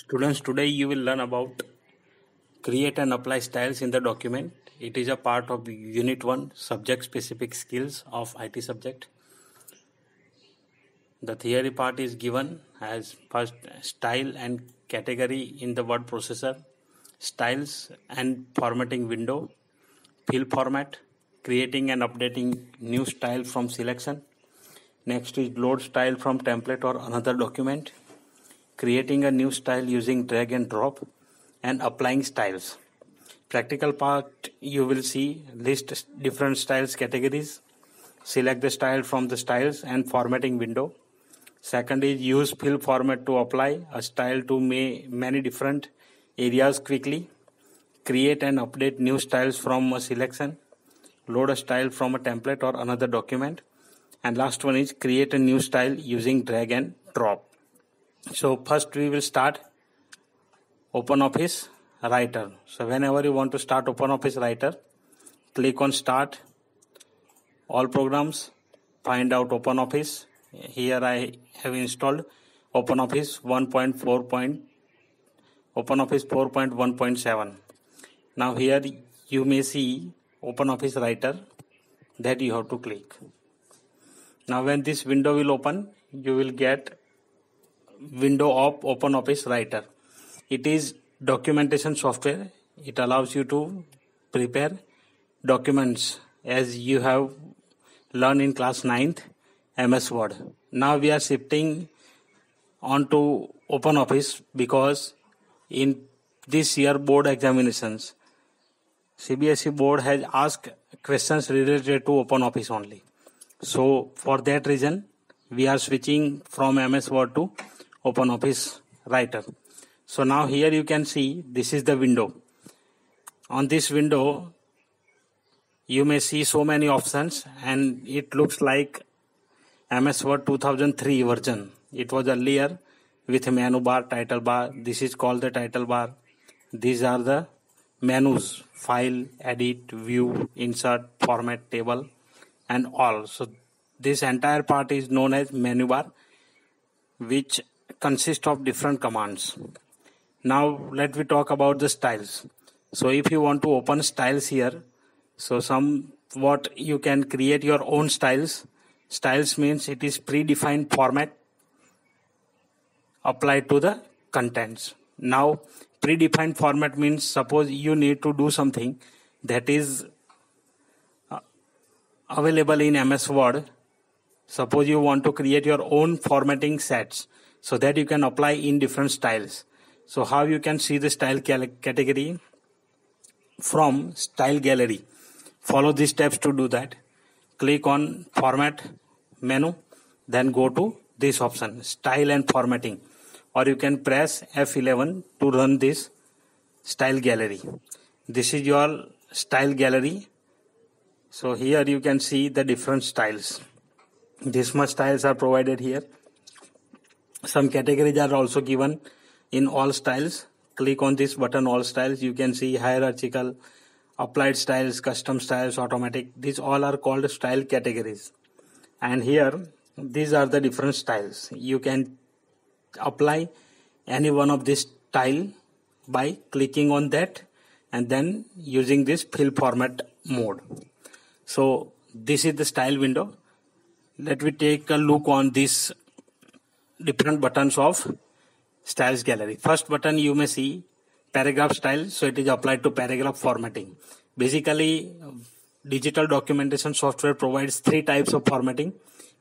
Students, today you will learn about create and apply styles in the document. It is a part of Unit 1 subject specific skills of IT subject. The theory part is given as first style and category in the word processor, styles and formatting window, fill format, creating and updating new style from selection. Next is load style from template or another document, creating a new style using drag and drop, and applying styles. Practical part, you will see list different styles categories, select the style from the styles and formatting window. Second is use fill format to apply a style to many different areas quickly, create and update new styles from a selection, load a style from a template or another document, and last one is create a new style using drag and drop. So first we will start OpenOffice Writer. So whenever you want to start OpenOffice Writer, click on Start, All Programs, find out OpenOffice. Here I have installed OpenOffice 4.1.7. Now here you may see OpenOffice Writer that you have to click. Now when this window will open, you will get window of OpenOffice Writer. It is documentation software. It allows you to prepare documents as you have learned in class 9th MS Word. Now we are shifting on to OpenOffice because in this year board examinations, CBSE board has asked questions related to OpenOffice only. So for that reason, we are switching from MS Word to OpenOffice Writer. So now here you can see this is the window. On this window, you may see so many options and it looks like MS Word 2003 version. It was earlier with menu bar, title bar. This is called the title bar. These are the menus: file, edit, view, insert, format, table, and all. So this entire part is known as menu bar, which consists of different commands. Now let me talk about the styles. So if you want to open styles here, so somewhat you can create your own styles. Styles means it is predefined format applied to the contents. Now predefined format means suppose you need to do something that is available in MS Word. Suppose you want to create your own formatting sets so that you can apply in different styles. So how you can see the style category? From style gallery. Follow these steps to do that. Click on format menu, then go to this option, style and formatting, or you can press F11 to run this style gallery. This is your style gallery. So here you can see the different styles. This much styles are provided here. Some categories are also given in all styles. Click on this button, all styles. You can see hierarchical, applied styles, custom styles, automatic. These all are called style categories. And here, these are the different styles. You can apply any one of this style by clicking on that and then using this fill format mode. So this is the style window. Let me take a look on these different buttons of styles gallery. First button you may see paragraph style. So it is applied to paragraph formatting. Basically, digital documentation software provides 3 types of formatting: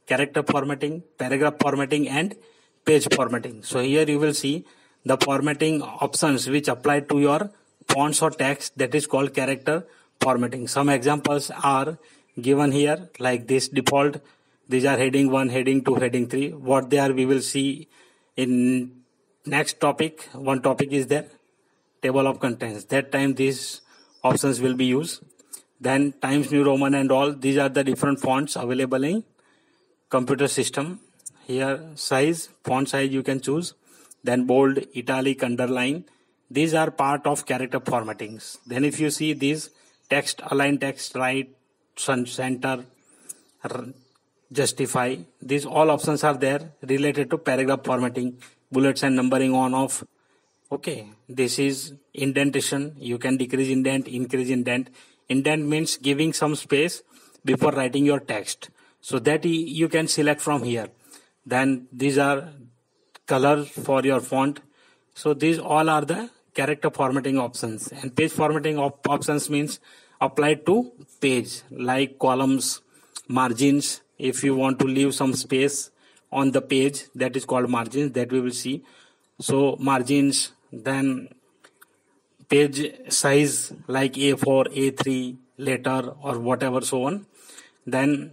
character formatting, paragraph formatting, and page formatting. So here you will see the formatting options which apply to your fonts or text, that is called character formatting. Some examples are given here, like this default. These are heading 1, heading 2, heading 3. What they are we will see in next topic. One topic is there, table of contents. That time these options will be used. Then Times New Roman and all. These are the different fonts available in computer system. Here size, font size you can choose. Then bold, italic, underline. These are part of character formattings. Then if you see these text, align text, right, center, justify. These all options are there related to paragraph formatting, bullets and numbering on off, Okay, this is indentation. You can decrease indent, increase indent. Indent means giving some space before writing your text. So that you can select from here. Then these are colors for your font. So these all are the character formatting options. And page formatting options means applied to page, like columns, margins. If you want to leave some space on the page, that is called margins, that we will see. So margins, then page size like A4, A3, letter or whatever, so on. Then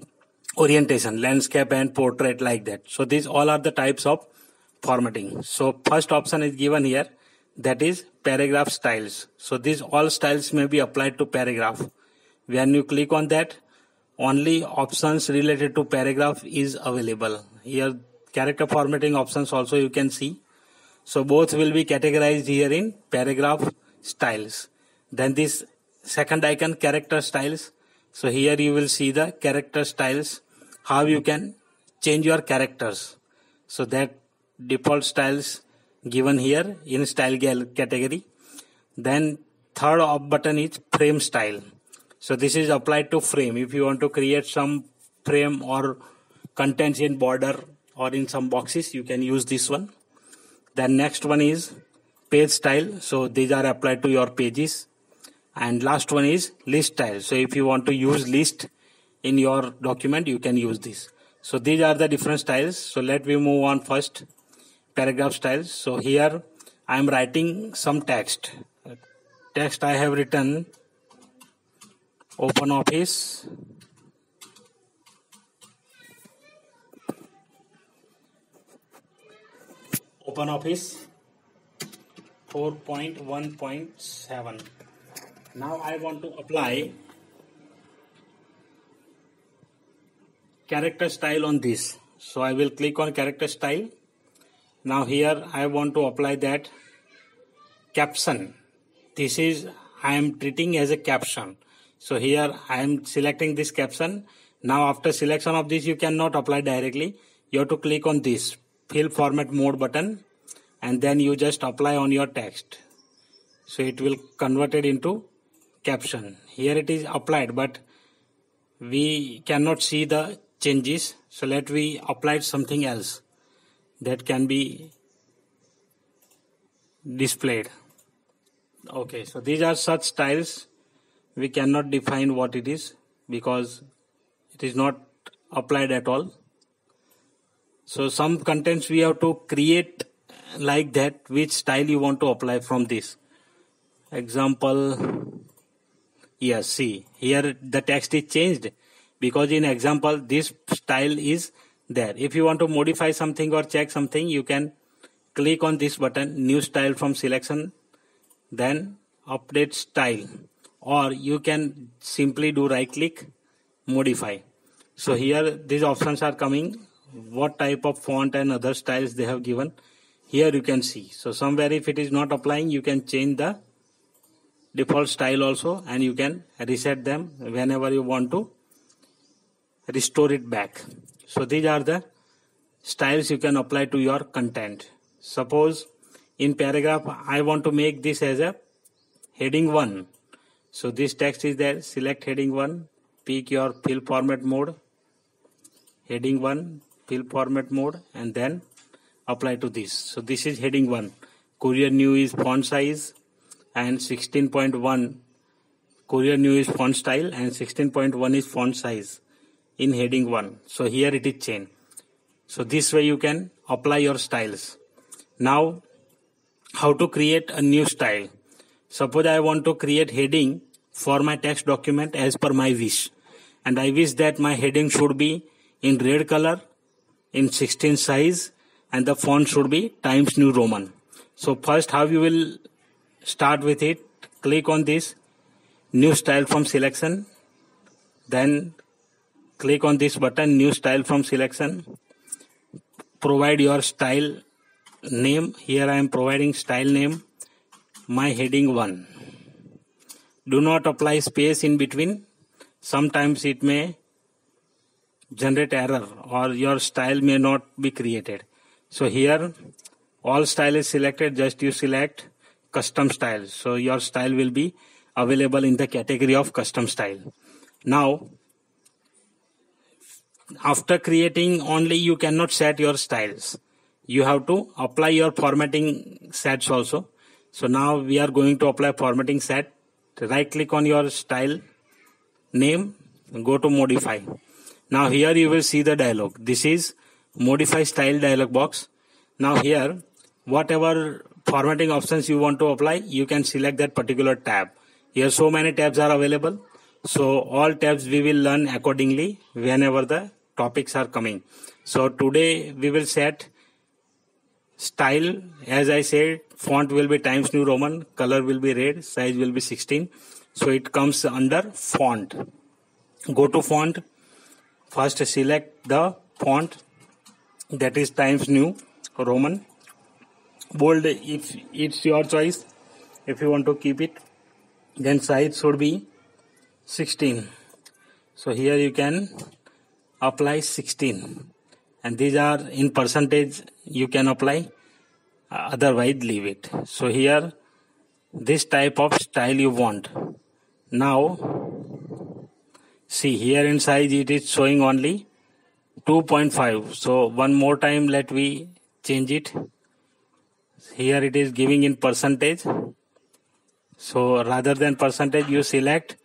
orientation, landscape and portrait, like that. So these all are the types of formatting. So first option is given here, that is paragraph styles. So these all styles may be applied to paragraph. When you click on that, only options related to paragraph is available. Here character formatting options also you can see. So both will be categorized here in paragraph styles. Then this second icon, character styles. So here you will see the character styles, how you can change your characters. So that default styles given here in style category. Then third button is frame style. So this is applied to frame. If you want to create some frame or contents in border or in some boxes, you can use this one. Then next one is page style. So these are applied to your pages. And last one is list style. So if you want to use list in your document, you can use this. So these are the different styles. So let me move on first. Paragraph styles. So here I am writing some text. Text I have written OpenOffice. OpenOffice 4.1.7. Now I want to apply character style on this. So I will click on character style. Now here I want to apply that caption. This is I am treating as a caption. So here I am selecting this caption. Now after selection of this, you cannot apply directly. You have to click on this fill format mode button, and then you just apply on your text. So it will convert it into caption. Here it is applied, but we cannot see the changes. So let we apply something else that can be displayed. Okay, so these are such styles. We cannot define what it is because it is not applied at all. So some contents we have to create like that, which style you want to apply from this. Example, yes, see here the text is changed because in example this style is there. If you want to modify something or check something, you can click on this button, new style from selection, then update style, or you can simply do right click, modify. So here these options are coming, what type of font and other styles they have given. Here you can see. So somewhere if it is not applying, you can change the default style also, and you can reset them whenever you want to restore it back. So these are the styles you can apply to your content. Suppose in paragraph I want to make this as a heading 1. So this text is there, select heading 1, pick your fill format mode, heading 1, fill format mode, and then apply to this. So this is heading 1. Courier New is font size, and 16.1 Courier New is font style, and 16.1 is font size in heading 1. So here it is changed. So this way you can apply your styles. Now how to create a new style. Suppose I want to create heading for my text document as per my wish, and I wish that my heading should be in red color, in 16 size, and the font should be Times New Roman. So first how you will start with it, click on this new style from selection, then click on this button new style from selection, provide your style name. Here I am providing style name, my heading 1. Do not apply space in between. Sometimes it may generate error or your style may not be created. So here all style is selected, just you select custom style. So your style will be available in the category of custom style. Now, after creating only, you cannot set your styles. You have to apply your formatting sets also. So now we are going to apply formatting set. Right click on your style name, go to modify. Now here you will see the dialog. This is modify style dialog box. Now here, whatever formatting options you want to apply, you can select that particular tab. Here so many tabs are available. So all tabs we will learn accordingly whenever the topics are coming. So today we will set style. As I said, font will be Times New Roman, color will be red, size will be 16. So it comes under font. Go to font. First select the font, that is Times New Roman. Bold if it's your choice. If you want to keep it, then size should be 16. So here you can apply 16, and these are in percentage you can apply, otherwise leave it. So here this type of style you want. Now see, here in size it is showing only 2.5. So one more time let we change it. Here it is giving in percentage. So rather than percentage, you select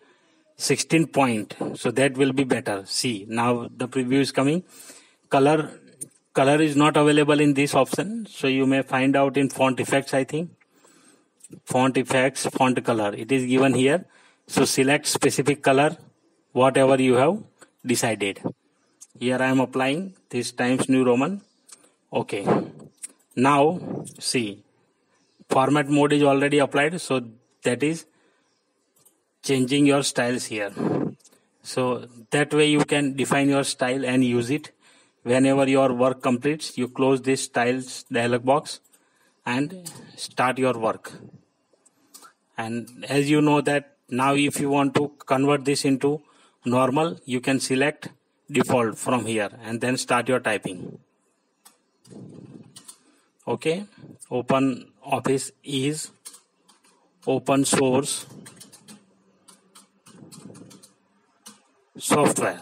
16 point. So that will be better. See, now the preview is coming. Color is not available in this option. So you may find out in font effects, I think. Font effects, font color. It is given here. So select specific color, whatever you have decided. Here I am applying this Times New Roman. Okay. Now see, format mode is already applied. So that is changing your styles here. So that way you can define your style and use it. Whenever your work completes, you close this styles dialog box and start your work. And as you know that now if you want to convert this into normal, you can select default from here and then start your typing. Okay, Open Office is open source software.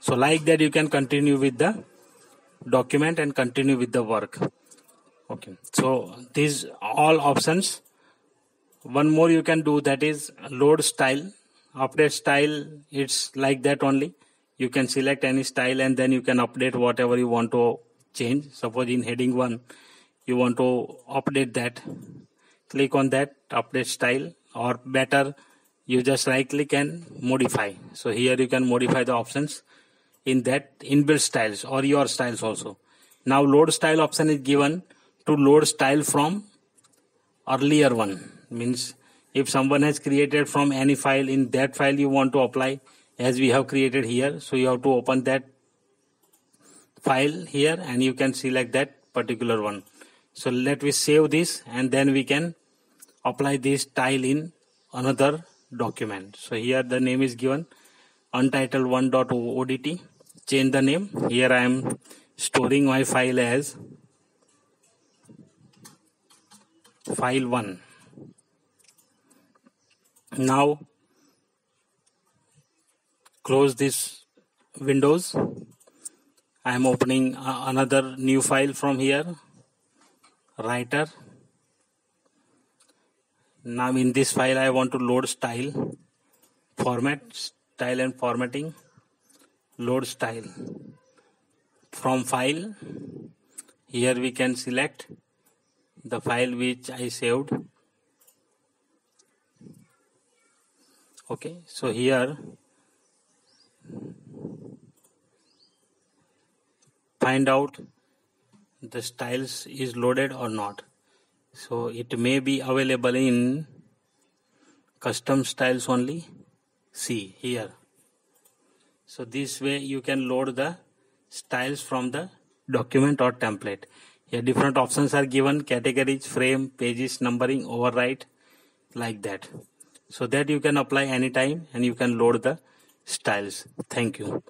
So like that you can continue with the document and continue with the work. Okay, so these all options. One more you can do, that is load style. Update style, it's like that only. You can select any style and then you can update whatever you want to change. Suppose in heading 1 you want to update that, click on that update style, or better you just right click and modify. So here you can modify the options in that inbuilt styles or your styles also. Now load style option is given to load style from earlier one. Means if someone has created from any file, in that file you want to apply as we have created here. So you have to open that file here and you can select that particular one. So let me save this and then we can apply this style in another document. So here the name is given untitled1.odt. Change the name. Here I am storing my file as file 1. Now close this windows. I am opening another new file from here, writer. Now in this file I want to load style, format, style and formatting, load style. From file, here we can select the file which I saved. Okay, so here find out the styles is loaded or not. So it may be available in custom styles only. See here. So this way you can load the styles from the document or template. Here different options are given: categories, frame, pages, numbering, override, like that. So that you can apply anytime and you can load the styles. Thank you.